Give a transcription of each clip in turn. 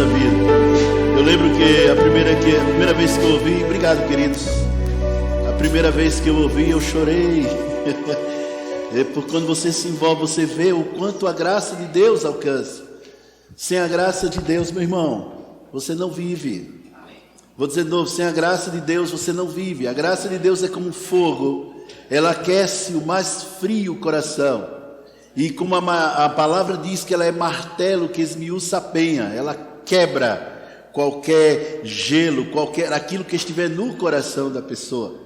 nossa vida. Eu lembro que a primeira vez que eu ouvi, obrigado queridos, a primeira vez que eu ouvi eu chorei. Porque quando você se envolve, você vê o quanto a graça de Deus alcança. Sem a graça de Deus, meu irmão, você não vive. Vou dizer de novo, sem a graça de Deus você não vive. A graça de Deus é como fogo, ela aquece o mais frio coração. E como a palavra diz que ela é martelo que esmiuça a penha, ela quebra qualquer gelo, aquilo que estiver no coração da pessoa.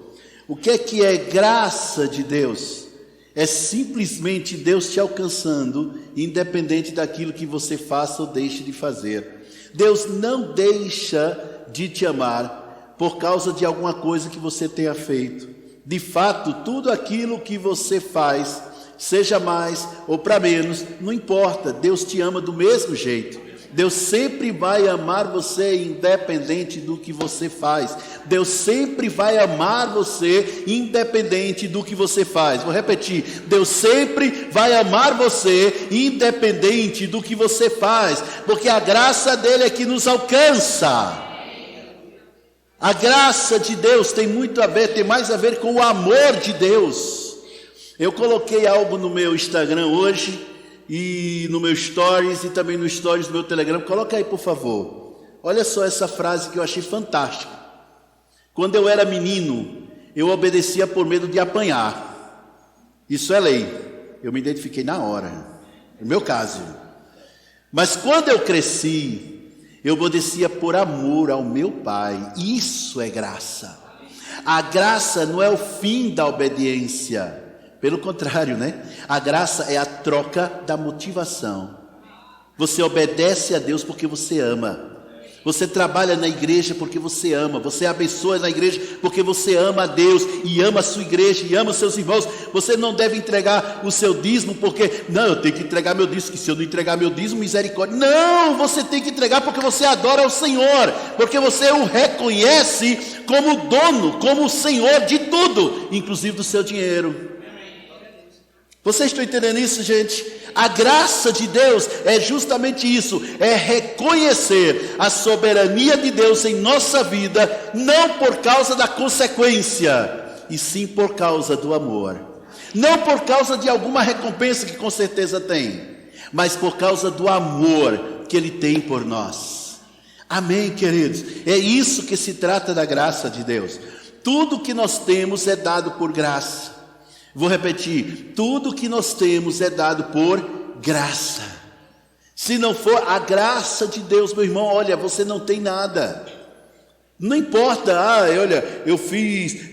O que é graça de Deus? É simplesmente Deus te alcançando, independente daquilo que você faça ou deixe de fazer. Deus não deixa de te amar por causa de alguma coisa que você tenha feito. De fato, tudo aquilo que você faz, seja mais ou para menos, não importa, Deus te ama do mesmo jeito. Deus sempre vai amar você independente do que você faz. Deus sempre vai amar você independente do que você faz. Vou repetir, Deus sempre vai amar você independente do que você faz, porque a graça dele é que nos alcança. A graça de Deus tem muito a ver, tem mais a ver com o amor de Deus. Eu coloquei algo no meu Instagram hoje, e no meu stories, e também no stories do meu Telegram. Coloca aí por favor. Olha só essa frase que eu achei fantástica. Quando eu era menino, eu obedecia por medo de apanhar. Isso é lei. Eu me identifiquei na hora, no meu caso. Mas quando eu cresci, eu obedecia por amor ao meu pai. Isso é graça. A graça não é o fim da obediência. Pelo contrário, né? A graça é a troca da motivação. Você obedece a Deus porque você ama. Você trabalha na igreja porque você ama. Você abençoa na igreja porque você ama a Deus e ama a sua igreja e ama os seus irmãos. Você não deve entregar o seu dízimo porque, não, eu tenho que entregar meu dízimo, que se eu não entregar meu dízimo, misericórdia. Não, você tem que entregar porque você adora ao Senhor, porque você o reconhece como dono, como o Senhor de tudo, inclusive do seu dinheiro. Vocês estão entendendo isso, gente? A graça de Deus é justamente isso, é reconhecer a soberania de Deus em nossa vida, não por causa da consequência, e sim por causa do amor. Não por causa de alguma recompensa que com certeza tem, mas por causa do amor que Ele tem por nós. Amém, queridos? É isso que se trata da graça de Deus. Tudo que nós temos é dado por graça. Vou repetir, tudo que nós temos é dado por graça. Se não for a graça de Deus, meu irmão, olha, você não tem nada. Não importa, olha, eu fiz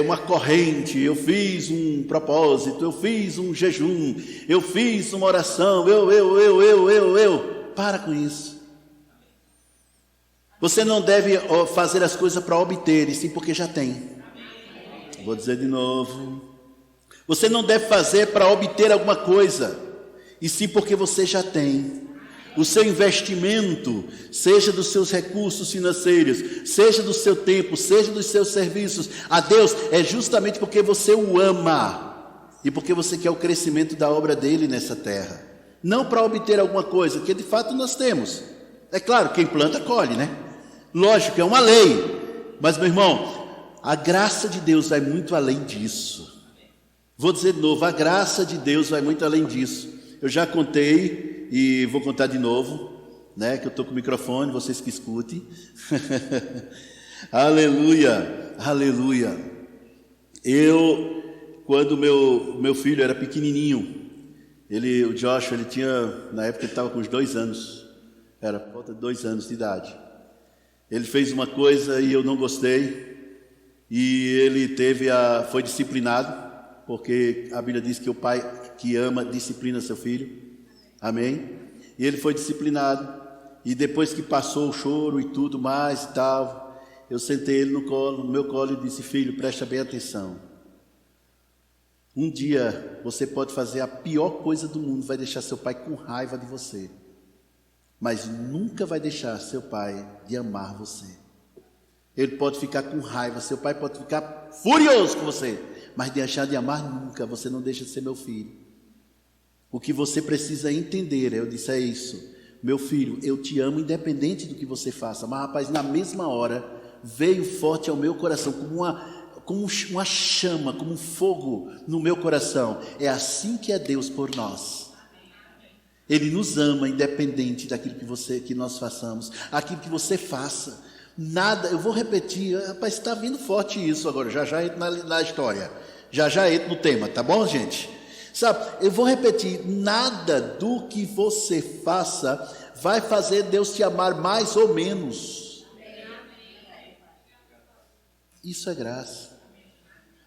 uma corrente, eu fiz um propósito, eu fiz um jejum, eu fiz uma oração, eu. Para com isso. Você não deve fazer as coisas para obter, e sim porque já tem. Vou dizer de novo. Você não deve fazer para obter alguma coisa, e sim porque você já tem. O seu investimento, seja dos seus recursos financeiros, seja do seu tempo, seja dos seus serviços, a Deus é justamente porque você o ama, e porque você quer o crescimento da obra dele nessa terra. Não para obter alguma coisa, que de fato nós temos. É claro, quem planta colhe, né? Lógico, é uma lei. Mas meu irmão, a graça de Deus vai muito além disso. Vou dizer de novo, a graça de Deus vai muito além disso. Eu já contei e vou contar de novo, né? Que eu estou com o microfone, vocês que escutem. Aleluia, aleluia. Quando meu filho era pequenininho, o Joshua, ele tinha, na época ele estava com uns 2 anos, era por volta de 2 anos de idade. Ele fez uma coisa e eu não gostei, e ele foi disciplinado. Porque a Bíblia diz que o pai que ama disciplina seu filho, amém? E ele foi disciplinado, e depois que passou o choro e tudo mais e tal, eu sentei ele no meu colo e disse: filho, presta bem atenção. Um dia você pode fazer a pior coisa do mundo, vai deixar seu pai com raiva de você, mas nunca vai deixar seu pai de amar você. Ele pode ficar com raiva, seu pai pode ficar furioso com você, mas deixar de amar nunca. Você não deixa de ser meu filho. O que você precisa entender, eu disse, é isso. meu filho, eu te amo independente do que você faça. Mas rapaz, na mesma hora, veio forte ao meu coração, como uma chama, como um fogo no meu coração. É assim que é Deus por nós. Ele nos ama independente daquilo que nós façamos, aquilo que você faça. Nada, eu vou repetir, rapaz, está vindo forte isso agora, já entro na história, já entro no tema, tá bom, gente? Sabe, eu vou repetir, nada do que você faça vai fazer Deus te amar mais ou menos. Isso é graça.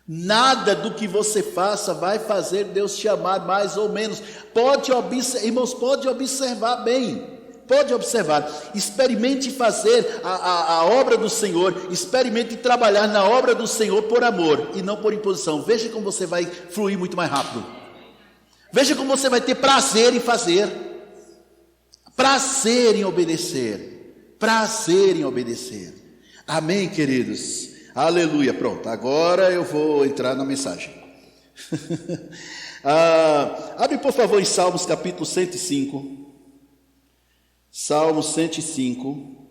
Nada do que você faça vai fazer Deus te amar mais ou menos. Irmãos, pode observar bem. Pode observar, experimente fazer a obra do Senhor, experimente trabalhar na obra do Senhor por amor e não por imposição. Veja como você vai fluir muito mais rápido. Veja como você vai ter prazer em fazer, prazer em obedecer, prazer em obedecer. Amém, queridos? Aleluia. Pronto, agora eu vou entrar na mensagem. Abre por favor em Salmos capítulo 105. Salmo 105.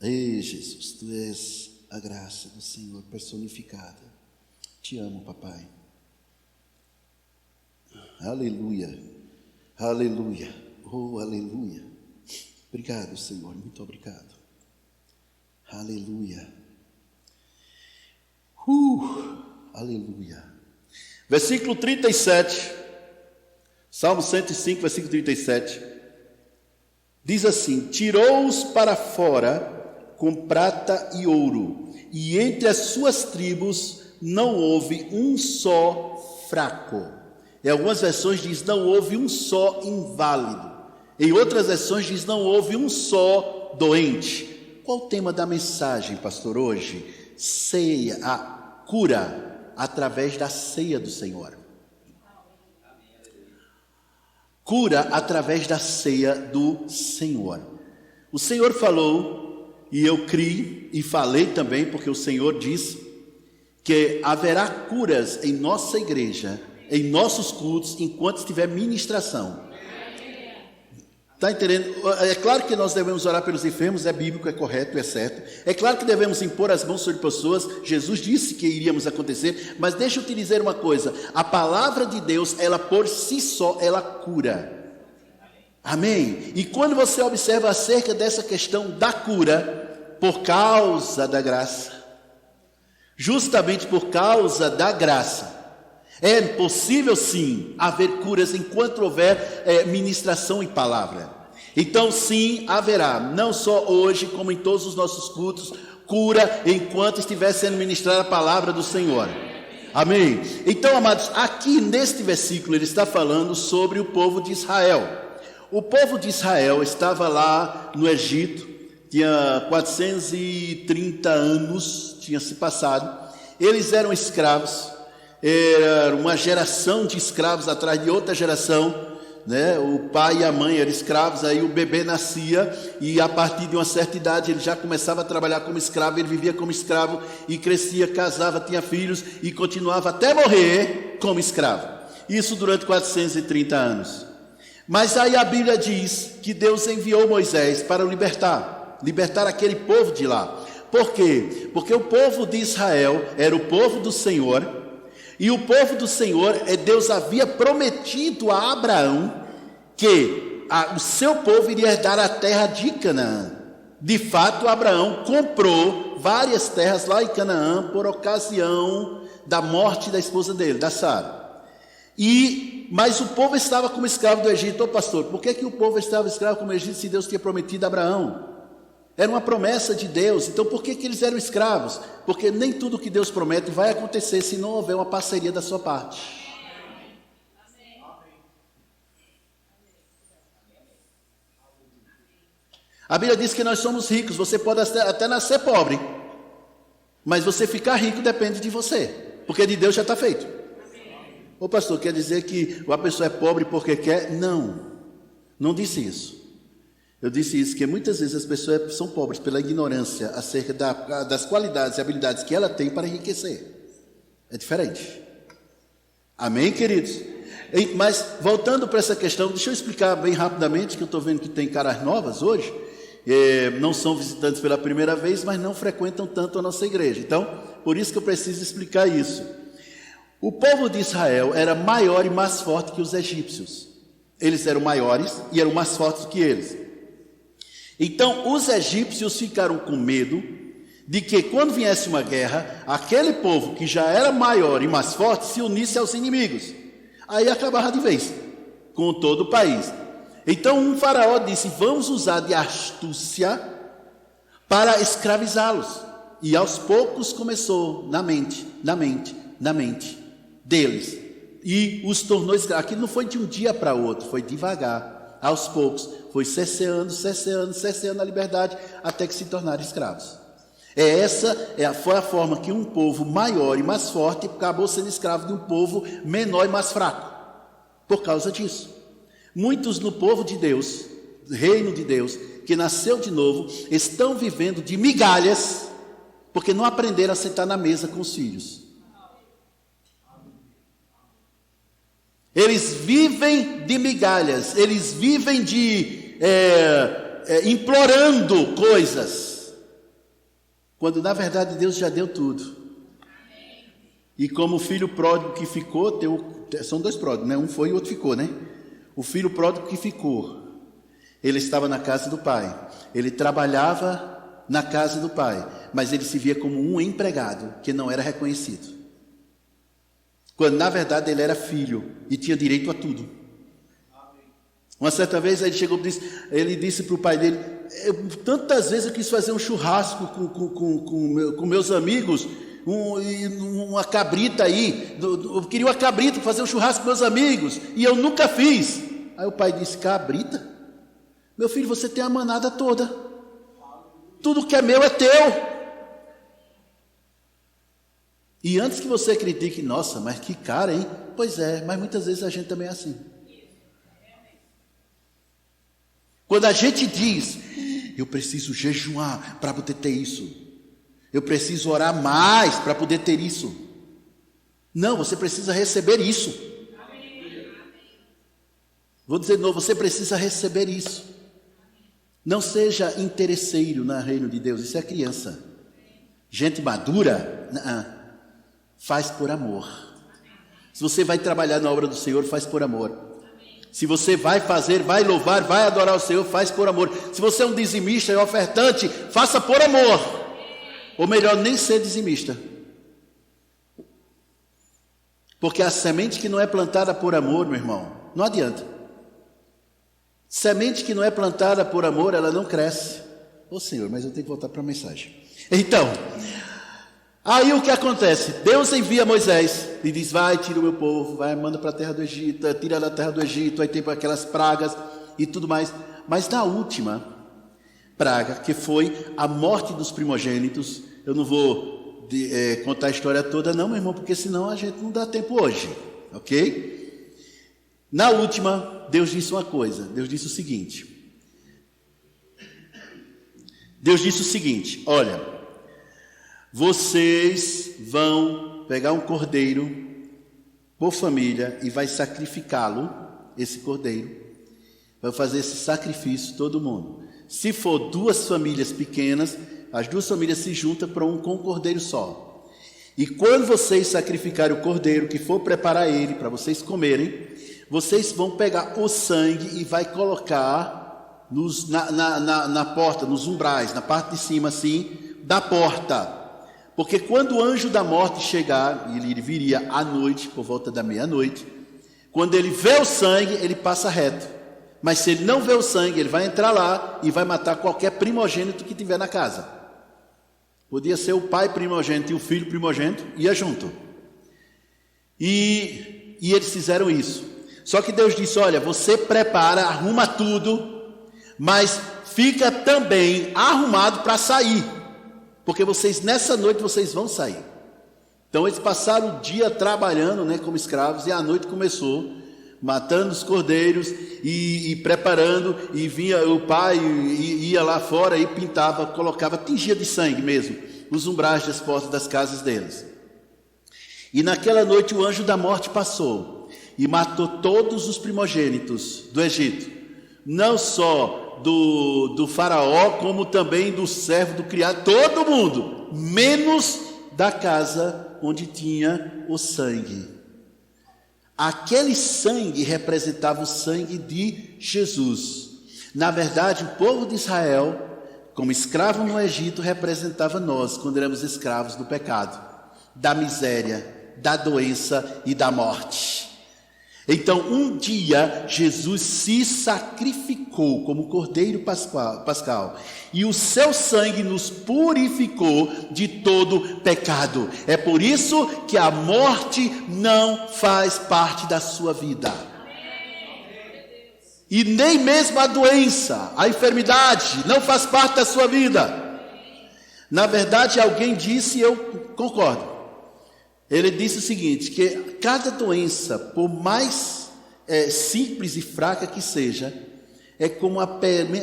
Ei, Jesus, tu és a graça do Senhor personificada. Te amo, papai. Aleluia, aleluia, oh, aleluia. Obrigado, Senhor, muito obrigado. Aleluia. Aleluia. Versículo 37. Salmo 105, versículo 37. Diz assim: tirou-os para fora com prata e ouro, e entre as suas tribos não houve um só fraco. Em algumas versões diz: não houve um só inválido. Em outras versões diz: não houve um só doente. Qual o tema da mensagem, pastor, hoje? Ceia, a cura através da ceia do Senhor. Cura através da ceia do Senhor. O Senhor falou, e eu criei e falei também, porque o Senhor disse que haverá curas em nossa igreja, em nossos cultos, enquanto estiver ministração. Está entendendo? É claro que nós devemos orar pelos enfermos, é bíblico, é correto, é certo. É claro que devemos impor as mãos sobre pessoas, Jesus disse que iríamos acontecer, mas deixa eu te dizer uma coisa, a palavra de Deus, ela por si só, ela cura. Amém? E quando você observa acerca dessa questão da cura, por causa da graça, justamente por causa da graça, é possível sim haver curas enquanto houver ministração e palavra. Então sim haverá, não só hoje como em todos os nossos cultos, cura enquanto estiver sendo ministrada a palavra do Senhor. Amém? Então, amados, aqui neste versículo ele está falando sobre o povo de Israel. O povo de Israel estava lá no Egito, tinha 430 anos, tinha se passado, eles eram escravos. Era uma geração de escravos atrás de outra geração, né? O pai e a mãe eram escravos, aí o bebê nascia e a partir de uma certa idade ele já começava a trabalhar como escravo, ele vivia como escravo e crescia, casava, tinha filhos e continuava até morrer como escravo. Isso durante 430 anos. Mas aí a Bíblia diz que Deus enviou Moisés para libertar aquele povo de lá. Por quê? Porque o povo de Israel era o povo do Senhor. E o povo do Senhor, Deus havia prometido a Abraão que o seu povo iria herdar a terra de Canaã. De fato, Abraão comprou várias terras lá em Canaã por ocasião da morte da esposa dele, da Sara. Mas o povo estava como escravo do Egito. Ô pastor, por que o povo estava escravo como Egito se Deus tinha prometido a Abraão? Era uma promessa de Deus. Então por que eles eram escravos? Porque nem tudo que Deus promete vai acontecer se não houver uma parceria da sua parte. A Bíblia diz que nós somos ricos. Você pode até nascer pobre, mas você ficar rico depende de você, porque de Deus já está feito. Ô pastor, quer dizer que a pessoa é pobre porque quer? Não disse isso. Eu disse isso, que muitas vezes as pessoas são pobres pela ignorância acerca das qualidades e habilidades que ela tem para enriquecer. É diferente. Amém, queridos? Mas voltando para essa questão, deixa eu explicar bem rapidamente, que eu estou vendo que tem caras novas hoje, não são visitantes pela primeira vez, mas não frequentam tanto a nossa igreja. Então, por isso que eu preciso explicar isso. O povo de Israel era maior e mais forte que os egípcios. Eles eram maiores e eram mais fortes que eles. Então, os egípcios ficaram com medo de que quando viesse uma guerra, aquele povo que já era maior e mais forte se unisse aos inimigos. Aí acabava de vez, com todo o país. Então um faraó disse, vamos usar de astúcia para escravizá-los. E aos poucos começou na mente deles. E os tornou escravos. Aquilo não foi de um dia para outro, foi devagar, aos poucos. Foi cesseando a liberdade, até que se tornaram escravos. Foi a forma que um povo maior e mais forte acabou sendo escravo de um povo menor e mais fraco. Por causa disso. Muitos no povo de Deus, reino de Deus, que nasceu de novo, estão vivendo de migalhas, porque não aprenderam a sentar na mesa com os filhos. Eles vivem de migalhas, eles vivem de implorando coisas, quando na verdade Deus já deu tudo. E como o filho pródigo que ficou, são dois pródigos, né? Um foi e o outro ficou, né? O filho pródigo que ficou, ele estava na casa do pai, ele trabalhava na casa do pai, mas ele se via como um empregado que não era reconhecido. Quando na verdade ele era filho e tinha direito a tudo. Uma certa vez ele disse para o pai dele, tantas vezes eu quis fazer um churrasco com meus amigos, uma cabrita aí, eu queria uma cabrita para fazer um churrasco com meus amigos, e eu nunca fiz. Aí o pai disse, cabrita? Meu filho, você tem a manada toda, tudo que é meu é teu. E antes que você critique, nossa, mas que cara, hein? Pois é, mas muitas vezes a gente também é assim. Quando a gente diz, eu preciso jejuar para poder ter isso, eu preciso orar mais para poder ter isso. Não, você precisa receber isso. Vou dizer de novo, você precisa receber isso. Não seja interesseiro no reino de Deus, isso é criança. Gente madura, faz por amor. Se você vai trabalhar na obra do Senhor, faz por amor. Se você vai fazer, vai louvar, vai adorar o Senhor, faz por amor. Se você é um dizimista e ofertante, faça por amor. Ou melhor, nem ser dizimista. Porque a semente que não é plantada por amor, meu irmão, não adianta. Semente que não é plantada por amor, ela não cresce. Ô Senhor, mas eu tenho que voltar para a mensagem. Então, aí o que acontece? Deus envia Moisés e diz, vai, tira o meu povo, vai, manda para a terra do Egito, tira da terra do Egito, aí tem aquelas pragas e tudo mais. Mas na última praga, que foi a morte dos primogênitos, eu não vou contar a história toda não, meu irmão, porque senão a gente não dá tempo hoje, ok? Na última, Deus disse uma coisa, Deus disse o seguinte, olha, vocês vão pegar um cordeiro por família e vai sacrificá-lo, esse cordeiro, vai fazer esse sacrifício todo mundo. Se for 2 famílias pequenas, as 2 famílias se juntam para com um cordeiro só. E quando vocês sacrificarem o cordeiro, que for preparar ele para vocês comerem, vocês vão pegar o sangue e vai colocar na porta, nos umbrais, na parte de cima assim, da porta. Porque quando o anjo da morte chegar, ele viria à noite, por volta da meia-noite, quando ele vê o sangue, ele passa reto. Mas se ele não vê o sangue, ele vai entrar lá e vai matar qualquer primogênito que tiver na casa. Podia ser o pai primogênito e o filho primogênito, ia junto. E eles fizeram isso. Só que Deus disse, olha, você prepara, arruma tudo, mas fica também arrumado para sair. Porque nessa noite vocês vão sair. Então eles passaram o dia trabalhando, né, como escravos, e a noite começou, matando os cordeiros e preparando, e vinha o pai, ia lá fora e pintava, colocava, tingia de sangue mesmo, os umbrais das portas das casas deles. E naquela noite o anjo da morte passou, e matou todos os primogênitos do Egito, não só do faraó, como também do servo, do criado, todo mundo, menos da casa onde tinha o sangue. Aquele sangue representava o sangue de Jesus. Na verdade, o povo de Israel, como escravo no Egito, representava nós, quando éramos escravos do pecado, da miséria, da doença e da morte. Então, um dia, Jesus se sacrificou como Cordeiro Pascal, e o seu sangue nos purificou de todo pecado. É por isso que a morte não faz parte da sua vida. E nem mesmo a doença, a enfermidade, não faz parte da sua vida. Na verdade, alguém disse, e eu concordo. Ele disse o seguinte, que cada doença, por mais simples e fraca que seja, é como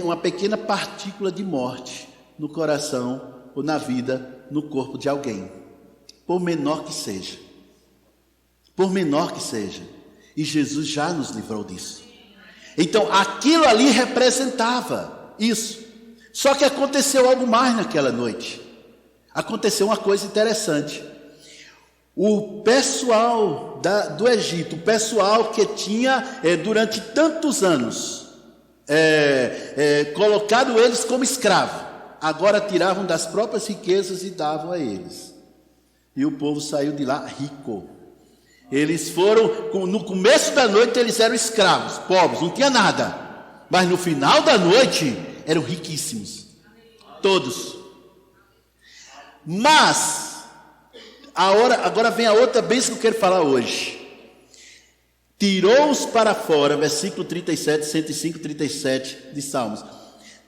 uma pequena partícula de morte no coração ou na vida, no corpo de alguém. Por menor que seja. Por menor que seja. E Jesus já nos livrou disso. Então, aquilo ali representava isso. Só que aconteceu algo mais naquela noite. Aconteceu uma coisa interessante. O pessoal do Egito, o pessoal que tinha durante tantos anos colocado eles como escravo, agora tiravam das próprias riquezas e davam a eles. E o povo saiu de lá rico. Eles foram, no começo da noite eles eram escravos, pobres, não tinha nada. Mas no final da noite eram riquíssimos. Todos. Mas agora vem a outra bênção que eu quero falar hoje. Tirou-os para fora, versículo 37, 105, 37 de Salmos.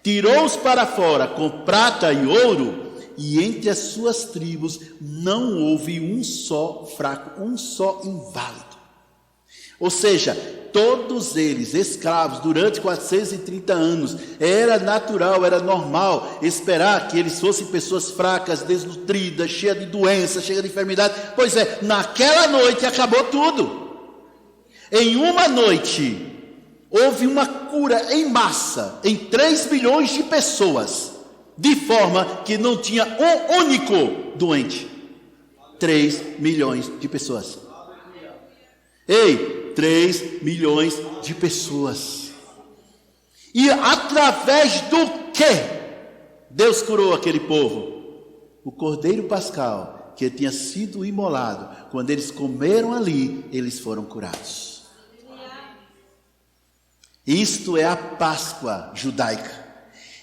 Tirou-os para fora com prata e ouro, e entre as suas tribos não houve um só fraco, um só inválido. Ou seja, todos eles, escravos, durante 430 anos, era natural, era normal esperar que eles fossem pessoas fracas, desnutridas, cheias de doenças, cheias de enfermidade. Pois é, naquela noite acabou tudo. Em uma noite, houve uma cura em massa, em 3 milhões de pessoas, de forma que não tinha um único doente. 3 milhões de pessoas. Ei, 3 milhões de pessoas. E através do que Deus curou aquele povo? O Cordeiro Pascal, que tinha sido imolado. Quando eles comeram ali, eles foram curados. Isto é a Páscoa judaica.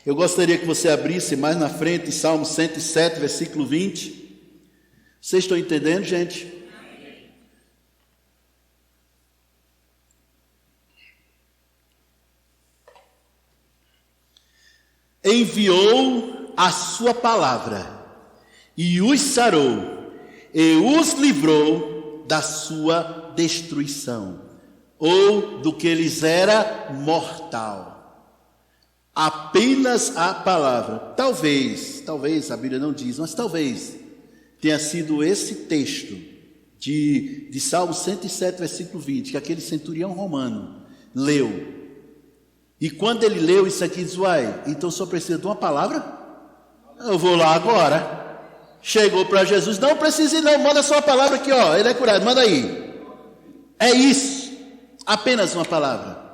Eu gostaria que você abrisse mais na frente, Salmo 107, versículo 20. Vocês estão entendendo, gente? Enviou a sua palavra e os sarou e os livrou da sua destruição, ou do que lhes era mortal. Apenas a palavra. Talvez a Bíblia não diz, mas talvez tenha sido esse texto de Salmo 107, versículo 20, que aquele centurião romano leu. E quando ele leu isso aqui, diz, uai, então só precisa de uma palavra? Eu vou lá agora. Chegou para Jesus, não precisa não, manda só a palavra aqui, ó, ele é curado, manda aí. É isso, apenas uma palavra.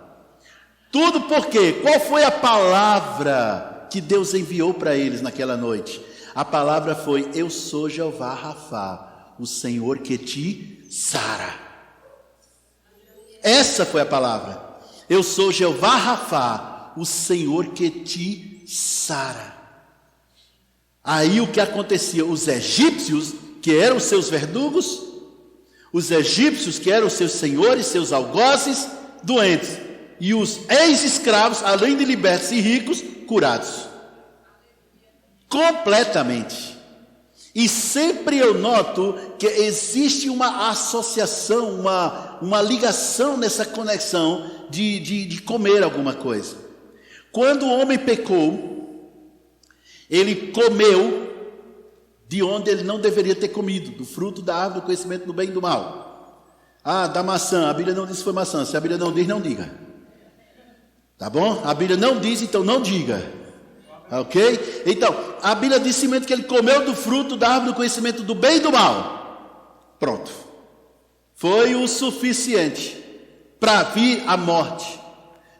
Tudo por quê? Qual foi a palavra que Deus enviou para eles naquela noite? A palavra foi, eu sou Jeová Rafá, o Senhor que te sara. Essa foi a palavra. Eu sou Jeová Rafá, o Senhor que te sara. Aí o que acontecia? Os egípcios, que eram seus verdugos, os egípcios, que eram seus senhores, seus algozes, doentes, e os ex-escravos, além de libertos e ricos, curados. Completamente. E sempre eu noto que existe uma associação, uma ligação nessa conexão de comer alguma coisa. Quando o homem pecou, ele comeu de onde ele não deveria ter comido, do fruto da árvore do conhecimento do bem e do mal. Ah, da maçã, a Bíblia não diz que foi maçã. Se a Bíblia não diz, não diga. Tá bom? A Bíblia não diz, então não diga. Ok? Então, a Bíblia diz simplesmente que ele comeu do fruto da árvore do conhecimento do bem e do mal. Pronto. Foi o suficiente para vir a morte,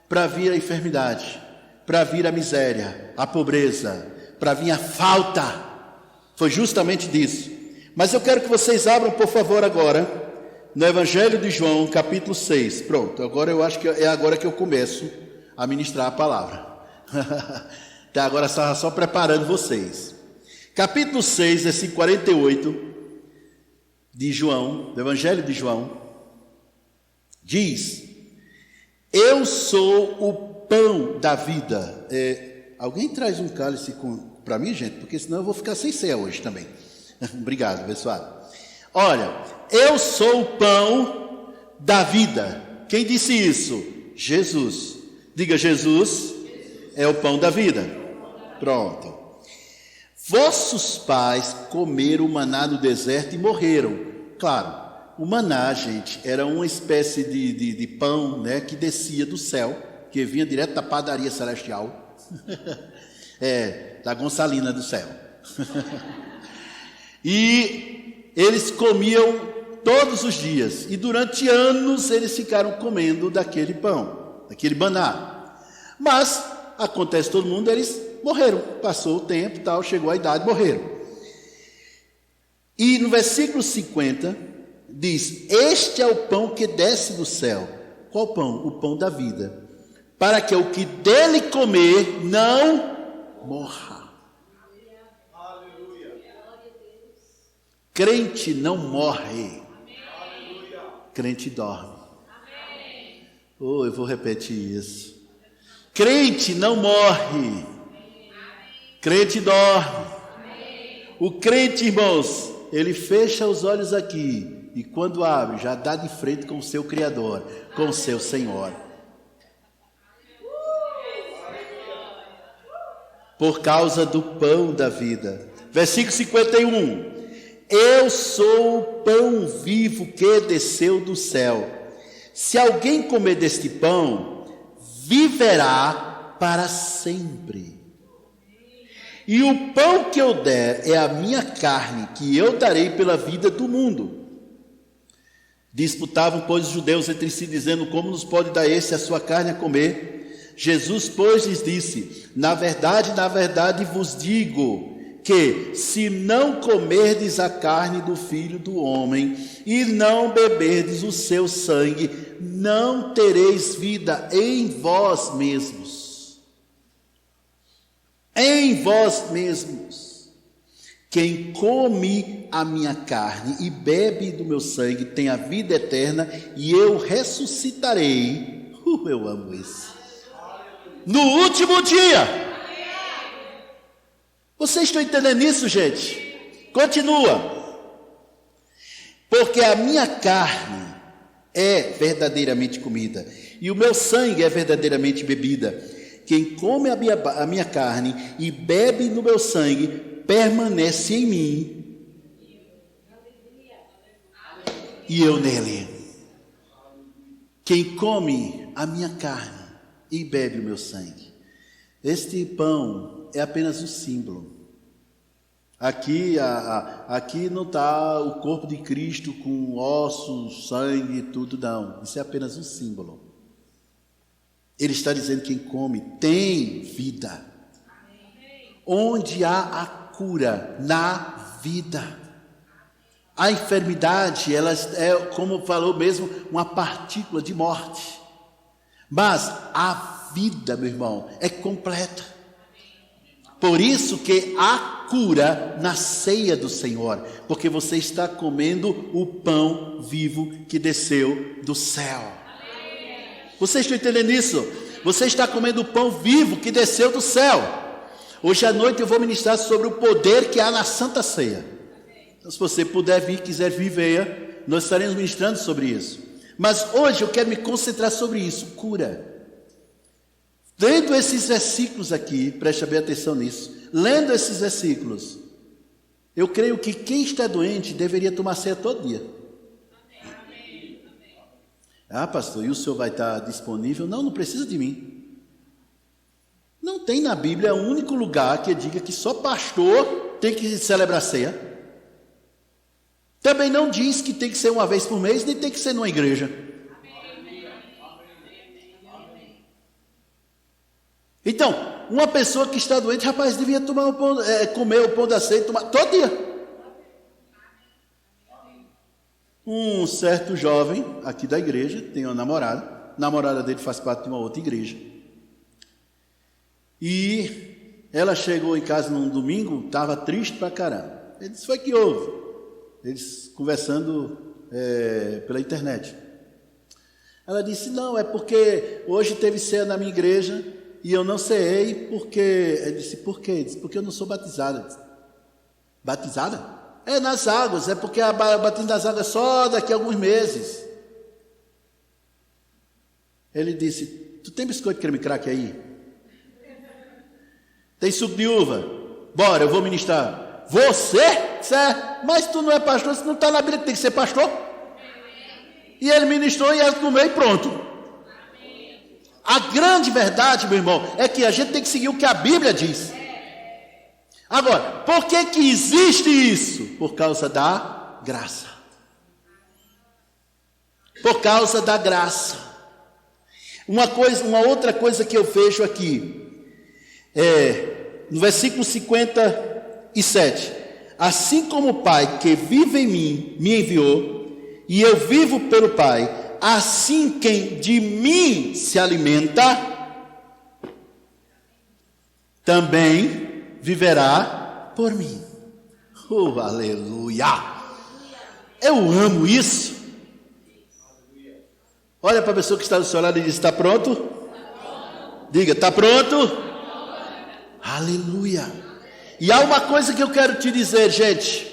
para vir a enfermidade, para vir a miséria, a pobreza, para vir a falta. Foi justamente disso. Mas eu quero que vocês abram, por favor, agora, no Evangelho de João, capítulo 6. Pronto, agora eu acho que é agora que eu começo a ministrar a palavra. Até agora estava só preparando vocês. Capítulo 6, versículo 48 de João, do Evangelho de João, diz: eu sou o pão da vida. Alguém traz um cálice para mim, gente? Porque senão eu vou ficar sem ceia hoje também. Obrigado, pessoal. Olha, eu sou o pão da vida. Quem disse isso? Jesus. Diga, Jesus é o pão da vida. Pronto. Vossos pais comeram o maná no deserto e morreram. Claro, o maná, gente, era uma espécie de pão, né, que descia do céu, que vinha direto da padaria celestial. Da Gonçalina do céu. E eles comiam todos os dias. E durante anos eles ficaram comendo daquele pão, daquele maná. Mas acontece todo mundo, eles morreram. Passou o tempo, tal, chegou a idade, morreram. E no versículo 50 diz: este é o pão que desce do céu. Qual pão? O pão da vida. Para que o que dele comer não morra. Crente não morre. Crente dorme. Oh, eu vou repetir isso. Crente não morre. Crente dorme. O crente, irmãos, ele fecha os olhos aqui e quando abre, já dá de frente com o seu Criador, com o seu Senhor. Por causa do pão da vida. Versículo 51. Eu sou o pão vivo que desceu do céu. Se alguém comer deste pão, viverá para sempre. E o pão que eu der é a minha carne, que eu darei pela vida do mundo. Disputavam, pois, os judeus entre si, dizendo: como nos pode dar esse a sua carne a comer? Jesus, pois, lhes disse: na verdade vos digo, que se não comerdes a carne do Filho do Homem e não beberdes o seu sangue, não tereis vida em vós mesmos. Em vós mesmos. Quem come a minha carne e bebe do meu sangue tem a vida eterna, e eu ressuscitarei. Eu amo isso. No último dia. Vocês estão entendendo isso, gente? Continua. Porque a minha carne é verdadeiramente comida, e o meu sangue é verdadeiramente bebida. Quem come a minha carne e bebe no meu sangue, permanece em mim, e eu nele. Quem come a minha carne e bebe o meu sangue. Este pão é apenas um símbolo. Aqui não está o corpo de Cristo com ossos, sangue e tudo, não. Isso é apenas um símbolo. Ele está dizendo que quem come tem vida. Onde há a cura? Na vida. A enfermidade, ela é, como falou mesmo, uma partícula de morte. Mas a vida, meu irmão, é completa. Por isso que há cura na ceia do Senhor, porque você está comendo o pão vivo que desceu do céu. Vocês estão entendendo isso? Você está comendo o pão vivo que desceu do céu. Hoje à noite eu vou ministrar sobre o poder que há na Santa Ceia. Então, se você puder vir, quiser vir, venha. Nós estaremos ministrando sobre isso. Mas hoje eu quero me concentrar sobre isso, cura. Lendo esses versículos aqui, preste bem atenção nisso. Lendo esses versículos, eu creio que quem está doente deveria tomar ceia todo dia. Ah, pastor, e o senhor vai estar disponível? Não, não precisa de mim. Não tem na Bíblia um único lugar que diga que só pastor tem que celebrar ceia. Também não diz que tem que ser uma vez por mês, nem tem que ser numa igreja. Então, uma pessoa que está doente, rapaz, devia tomar comer o pão da ceia, tomar todo dia. Um certo jovem aqui da igreja tem uma namorada. A namorada dele faz parte de uma outra igreja. E ela chegou em casa num domingo, estava triste pra caramba. Ele disse, foi que houve? Eles conversando pela internet. Ela disse, não, é porque hoje teve ceia na minha igreja e eu não ceei porque... Ele disse, por quê? Ele disse, porque eu não sou batizada. Disse, batizada? É nas águas, é porque a batismo das águas é só daqui a alguns meses. Ele disse, tu tem biscoito creme crack aí? Tem suco de uva? Bora, eu vou ministrar. Você? Mas tu não é pastor, você não está na Bíblia que tem que ser pastor? E ele ministrou e ela comeu e pronto. A grande verdade, meu irmão, é que a gente tem que seguir o que a Bíblia diz. Agora, por que existe isso? Por causa da graça. Por causa da graça. Uma outra coisa que eu vejo aqui, no versículo 57, assim como o Pai que vive em mim me enviou, e eu vivo pelo Pai, assim quem de mim se alimenta, também viverá por mim. Oh, aleluia! Eu amo isso. Olha para a pessoa que está do seu lado e diz, está pronto? Diga, está pronto? Aleluia! E há uma coisa que eu quero te dizer, gente.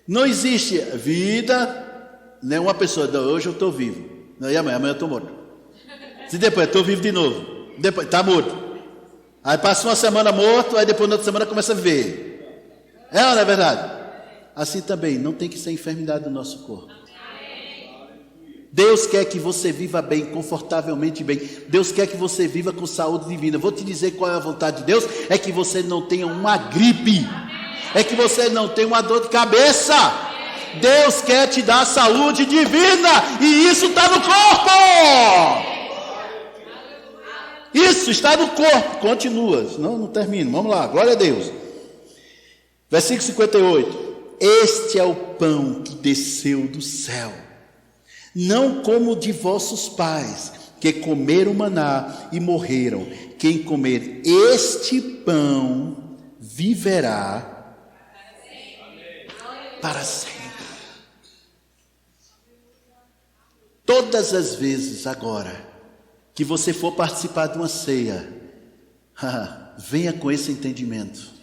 Não existe vida, né? Uma pessoa, hoje eu estou vivo, e amanhã eu estou morto. Se depois eu estou vivo de novo, depois está morto. Aí passa uma semana morto, aí depois na outra semana começa a viver. É ou não é verdade? Assim também, não tem que ser enfermidade do nosso corpo. Deus quer que você viva bem, confortavelmente bem. Deus quer que você viva com saúde divina. Vou te dizer qual é a vontade de Deus. É que você não tenha uma gripe. É que você não tenha uma dor de cabeça. Deus quer te dar saúde divina. E isso está no corpo. Isso está no corpo. Continua. Não termino. Vamos lá. Glória a Deus. Versículo 58. Este é o pão que desceu do céu. Não como de vossos pais, que comeram maná e morreram. Quem comer este pão viverá para sempre. Todas as vezes agora que você for participar de uma ceia, venha com esse entendimento.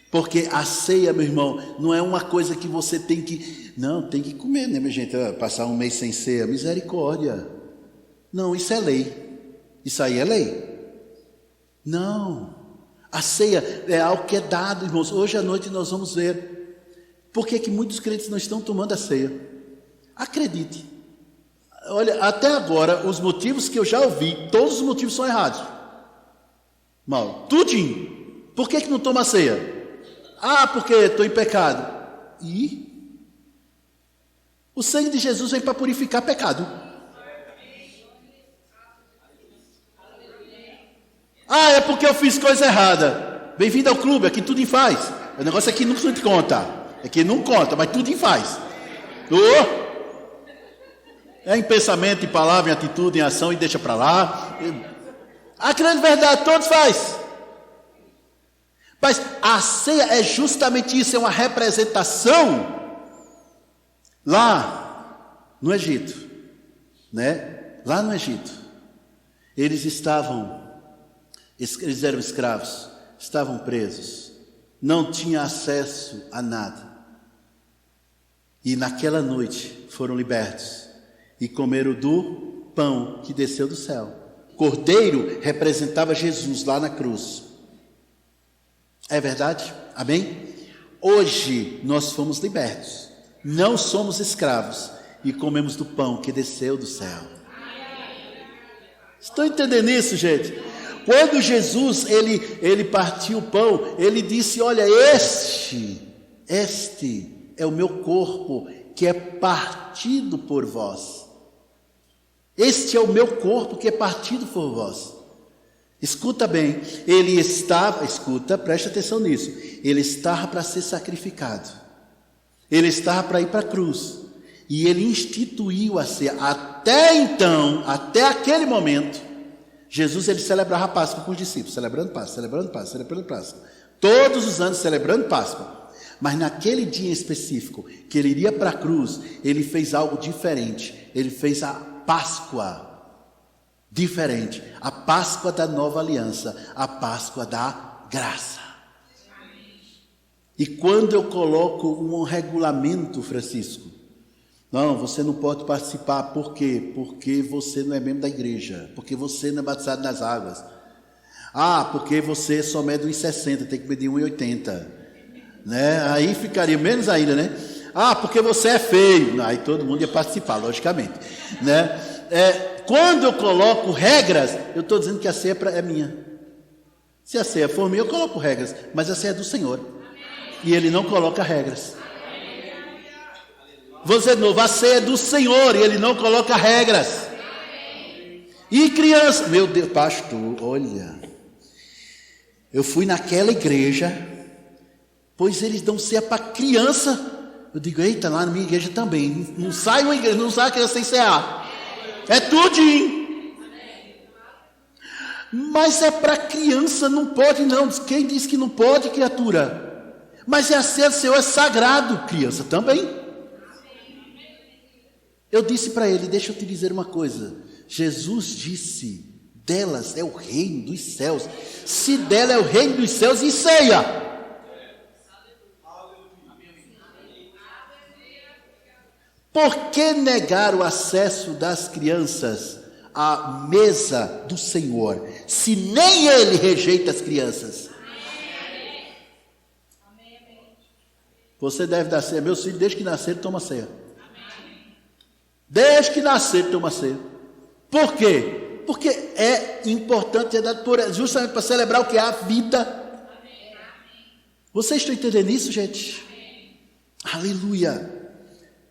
Porque a ceia, meu irmão, não é uma coisa que você tem que... Não, tem que comer, né, minha gente? Passar um mês sem ceia, misericórdia. Não, isso é lei. Isso aí é lei. Não. A ceia é algo que é dado, irmãos. Hoje à noite nós vamos ver. Por que muitos crentes não estão tomando a ceia? Acredite. Olha, até agora, os motivos que eu já ouvi, todos os motivos são errados. Mal, tudinho. Por que não toma a ceia? Ah, porque estou em pecado. E o sangue de Jesus vem para purificar pecado. Ah, é porque eu fiz coisa errada. Bem-vindo ao clube, aqui tudo em faz. O negócio aqui não te conta. Aqui não conta, mas tudo em faz. É em pensamento, em palavra, em atitude, em ação, e deixa para lá. A grande verdade, todos faz. Mas a ceia é justamente isso, é uma representação lá no Egito, né? Lá no Egito, eles eram escravos, estavam presos, não tinham acesso a nada. E naquela noite foram libertos e comeram do pão que desceu do céu. Cordeiro representava Jesus lá na cruz. É verdade? Amém? Hoje nós fomos libertos. Não somos escravos. e comemos do pão que desceu do céu. Estão entendendo isso, gente? Quando Jesus, ele partiu o pão, ele disse, olha, este é o meu corpo que é partido por vós. Este é o meu corpo que é partido por vós. Escuta bem, preste atenção nisso. Ele estava para ser sacrificado. Ele estava para ir para a cruz. E ele instituiu a ceia. Até então, até aquele momento, Jesus ele celebrava a Páscoa com os discípulos, celebrando Páscoa. Todos os anos celebrando Páscoa. Mas naquele dia em específico, que ele iria para a cruz, ele fez algo diferente. Ele fez a Páscoa diferente. A Páscoa da nova aliança. A Páscoa da graça. E quando eu coloco um regulamento, Francisco, não, você não pode participar. Por quê? Porque você não é membro da igreja. Porque você não é batizado nas águas. Porque você só mede 1,60, tem que medir 1,80. Né? Aí ficaria menos ainda, né? Porque você é feio. Aí todo mundo ia participar, logicamente. Né? Quando eu coloco regras, eu estou dizendo que a ceia é minha. Se a ceia for minha, eu coloco regras. Mas a ceia é do Senhor. E Ele não coloca regras. Vou dizer de novo, a ceia é do Senhor e Ele não coloca regras. E criança, meu Deus, pastor, olha, eu fui naquela igreja, pois eles dão ceia para criança. Eu digo, eita, lá na minha igreja também, não sai uma igreja, não sai a criança sem cear. É tudinho. Mas é para criança, não pode não. Quem disse que não pode, criatura? Mas a ceia do Senhor é sagrado, criança também. Eu disse para ele, deixa eu te dizer uma coisa. Jesus disse, delas é o reino dos céus. Se dela é o reino dos céus, e ceia? Por que negar o acesso das crianças à mesa do Senhor, se nem Ele rejeita as crianças? Você deve dar ceia. Meus filhos, desde que nasceram, toma ceia. Desde que nasceram, toma ceia. Por quê? Porque é importante ser dado justamente para celebrar o que é a vida. Vocês estão entendendo isso, gente? Aleluia.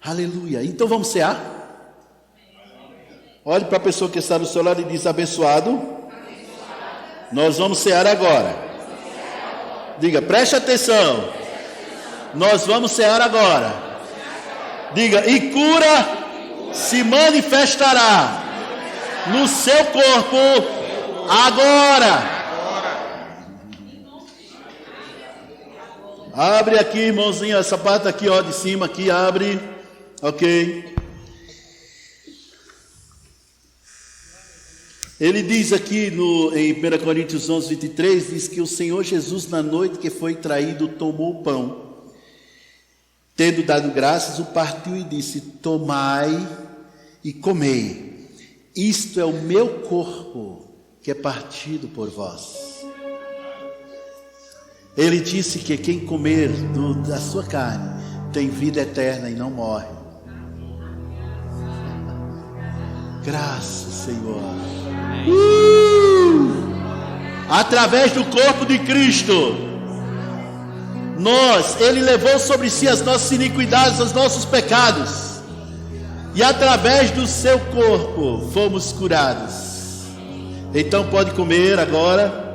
Aleluia. Então vamos cear? Olhe para a pessoa que está do seu lado e diz, abençoado. Nós vamos cear agora. Diga, preste atenção. Nós vamos cear agora. Diga, e cura se manifestará no seu corpo agora. Abre aqui, irmãozinho, essa parte aqui, ó, de cima aqui, abre. Ok. Ele diz aqui em 1 Coríntios 11, 23, diz que o Senhor Jesus, na noite que foi traído, tomou o pão. Tendo dado graças, o partiu e disse, tomai e comei. Isto é o meu corpo que é partido por vós. Ele disse que quem comer da sua carne tem vida eterna e não morre. Graças, Senhor. Através do corpo de Cristo, Ele levou sobre si as nossas iniquidades, os nossos pecados. E através do seu corpo fomos curados. Então pode comer agora.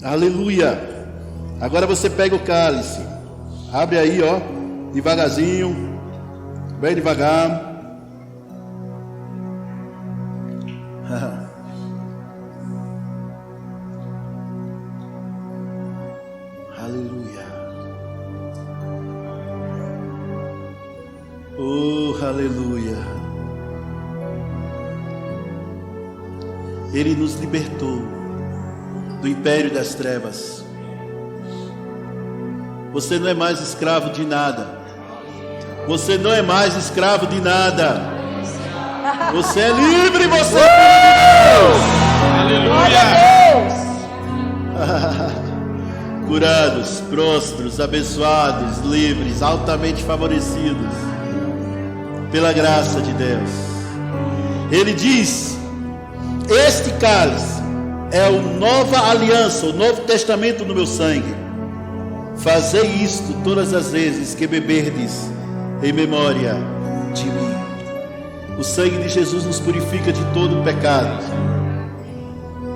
Aleluia. Agora você pega o cálice. Abre aí, ó. Devagarzinho. Bem devagar. Aleluia. Oh, aleluia. Ele nos libertou do império das trevas. Você não é mais escravo de nada. Você não é mais escravo de nada. Você é livre, você é filho de Deus. Aleluia. Curados, prósperos, abençoados, livres, altamente favorecidos pela graça de Deus. Ele diz: este cálice é a nova aliança, o novo testamento no meu sangue. Fazei isto todas as vezes que beberdes em memória de mim. O sangue de Jesus nos purifica de todo o pecado.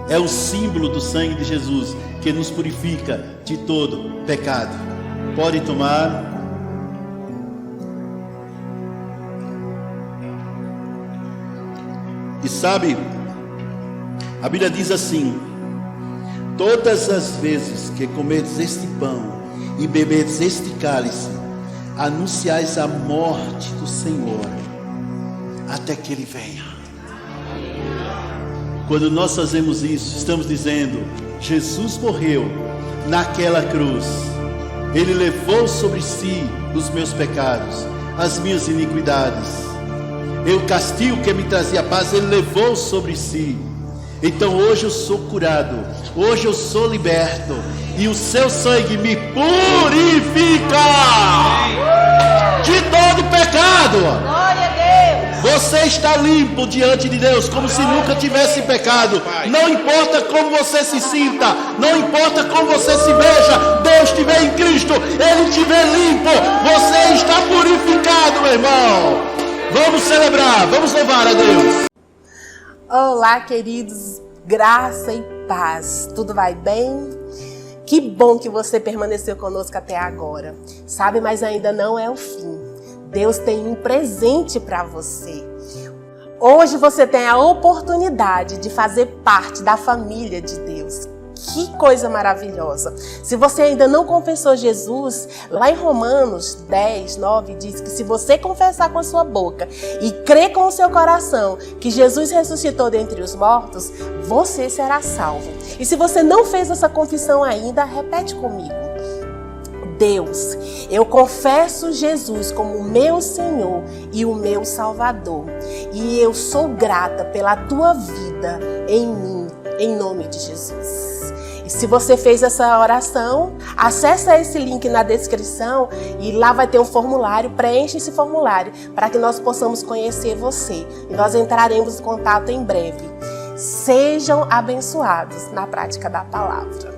É o símbolo do sangue de Jesus que nos purifica de todo pecado. Pode tomar. E sabe, a Bíblia diz assim: todas as vezes que comerdes este pão e beberdes este cálice, anunciais a morte do Senhor até que Ele venha. Quando nós fazemos isso, estamos dizendo: Jesus morreu naquela cruz, Ele levou sobre si os meus pecados, as minhas iniquidades, o castigo que me trazia paz, Ele levou sobre si. Então hoje eu sou curado, hoje eu sou liberto, e o seu sangue me purifica de todo pecado. Glória a Deus. Você está limpo diante de Deus, como se nunca tivesse pecado. Não importa como você se sinta, não importa como você se veja, Deus te vê em Cristo, Ele te vê limpo, você está purificado, meu irmão. Vamos celebrar, vamos louvar a Deus. Olá, queridos, graça e paz, tudo vai bem? Que bom que você permaneceu conosco até agora. Sabe, mas ainda não é o fim. Deus tem um presente para você. Hoje você tem a oportunidade de fazer parte da família de Deus. Que coisa maravilhosa! Se você ainda não confessou Jesus, lá em Romanos 10, 9 diz que se você confessar com a sua boca e crer com o seu coração que Jesus ressuscitou dentre os mortos, você será salvo. E se você não fez essa confissão ainda, repete comigo. Deus, eu confesso Jesus como o meu Senhor e o meu Salvador. E eu sou grata pela tua vida em mim, em nome de Jesus. E se você fez essa oração, acessa esse link na descrição e lá vai ter um formulário, preencha esse formulário para que nós possamos conhecer você. E nós entraremos em contato em breve. Sejam abençoados na prática da palavra.